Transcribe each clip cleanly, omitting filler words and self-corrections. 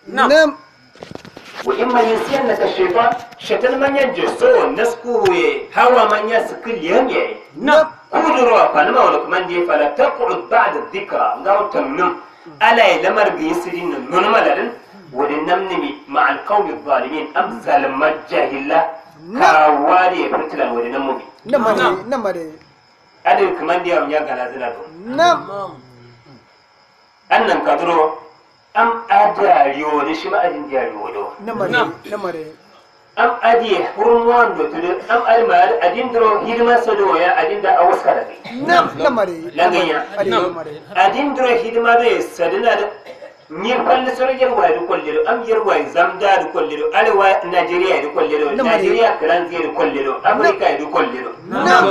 نعم وإما ينسينك الشيطان شيطان من ينجسو نسكوه هوا من يسكل يمي نعم كل روح فنما ولك من دي فلا تقعد بعد الذكرى نغاو تمنم ألا لمر بيسرين ننملل ولنمنمي مع القوم الظالمين أمثال مجاهلة كوالي فتلا ولنمبي نعم أدل كمان دي أم يغانا زنادو نعم أنن كدرو أم أداريو نشما أدين دياريو دو نعم أم أدي حرمان دو تدو أم أدمار أدين درو هيدما سدو يا أدين دا أوسكا دي نعم لغنيا أدين درو هيدما دو سدنا نيرفال سورو يرواي دو كوليرو أم يرواي زمدا دو كوليرو ألوا نيجيريا دو كوليرو نيجيريا كرانزي دو كوليرو أفريقيا دو كوليرو نعم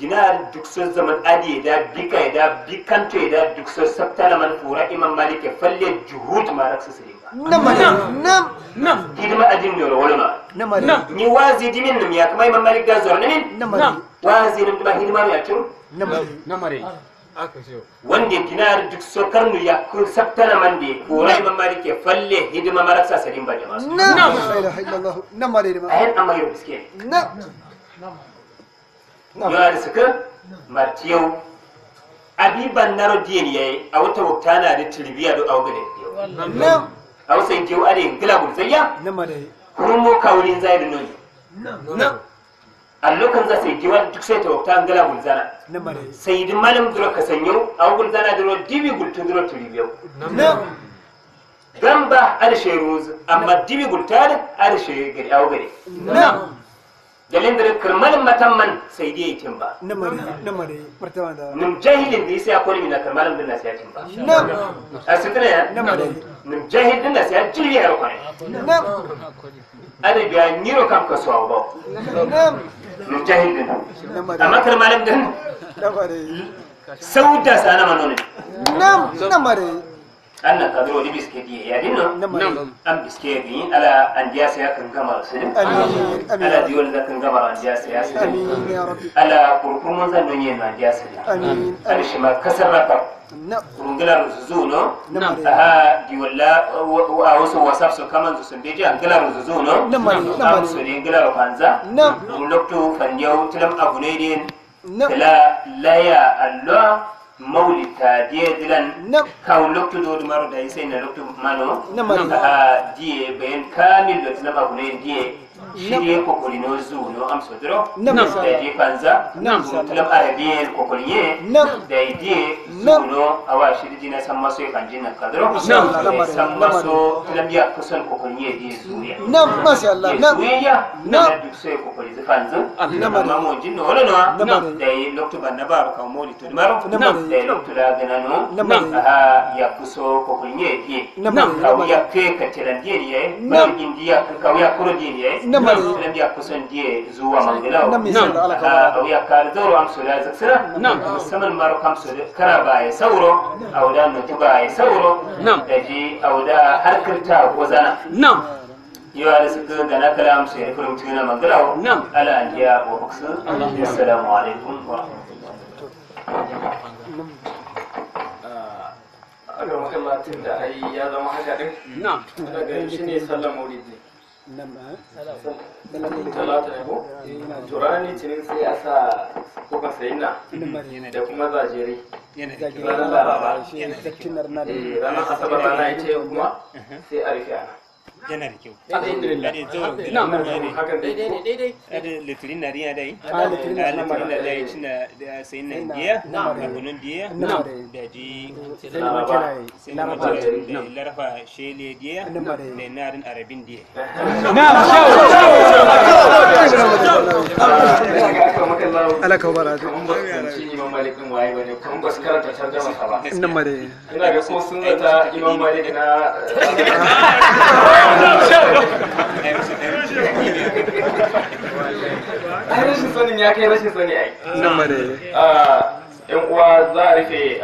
dinar dukso zaman adi da bika da bikanto da dukso sabtana man fura imam malik falle juhud marak sisiringa نعم hidima adin ne wala نعم ni wazi dimin nim ya kuma imam malik gazor ne نعم wazi nim ba hidima ya turu wanda dinar dukso karnu ya kur sabtana man de fura imam malik falle hidima marak sisirin ba jama'a نعم لا اله الا الله نعم ayan amma yau biske نعم yawar suka martiyau abiban naro diyen yayi a wata waktana da tiribiya do awgale نعم aw sai kew ade glabul zayya نعم kurmo kawlin zaidu noyi نعم allokan za sai kew duk sai ta wakta glabul zana نعم sai din malam duro ka sanyo awgul zana duro dibi gul to duro tiribiya نعم gamba ada shayruz amma dibi gul tar ada shay gari awgale نعم dalin da kirmalin matamman sai dai timba نعم مرتبه ده nim jahilin da yasa akwai mina kirmalin din nasiya timba نعم asitana ya نعم nim jahil din nasiya jirbi ya kwane نعم ada biya nyiro kam ka so ba نعم nim jahil din نعم amma kirmalin din نعم sauda sana manone نعم نعم anna kadro di bisketi ya dinno نعم am bisketi ala andiya sai kan gama su امين ala امين diwol da kan gama andiya sai su امين يا رب ala kurkurmun zan donye na andiya sai امين ala shi ma kasar raka نعم kurungala ruzuzu no نعم aha diwolla wa wasu wasaf so kaman su sun beji an gala ruzuzu no am so ne gala kanza نعم lokto fanyau tilam abune din نعم kala laya allah maulita die dilan نعم kaw lokto do maro da sai na lokto mano نعم die bayan kamil da tilam abune die shirye kokolino zu no am so dro نعم da die kanza نعم tilam arabiyen kokolinye نعم da die نعم zuno awa shiri dina san maso kan jinna kadro نعم san maso tilam ya kusan kokolinye die zuya نعم ما شاء الله نعم zuya نعم. na duk sai kokoli zafanzu نعم. amma mo jinno wala no نعم. da yi lokto banna ba ka moli to maro نعم. da yi lokto da gana no نعم. aha ya kuso kokolinye die نعم. kaw ya ke ka tilan die ye نعم. ba indiya kaw ya kuro die ye نعم. tilam ya kusan die zuwa mangala نعم يسلم على أو يكار دورو أم سولا زكسرة نعم. سمن مارو كم سولا كرابا يسورو أو دا نتبا يسورو نعم. تجي أو دا هركرتا وزانا نعم يوالي سكر دانا كلام سيري فرم تينا مغلاو نعم. على أنجياء وبكسر السلام عليكم ورحمة الله aga makalla tun da ai ya zama haka din نعم daga shi ne sallar maulid ne نعم talata ne ko to ranar litinin sai a sa kuka sayi na da kuma zajere ranar laraba ranar asabar rana ita yau kuma sai a rufe ana yana da kyau alhamdulillah نعم hakan dai ada litirin na riya dai Ah, litirin na litirin na dai cina da sayin nan diya abunun diya نعم da ji laraba sai na mace da larafa shele diya da narin arabin diya على كبرات shi imam malik din waye bane kuma ba su karanta tarjama sa ba نعم ina ga kuma sun zata imam malik na ai rashin sanin ya kai rashin sani ai نعم yan uwa za a rufe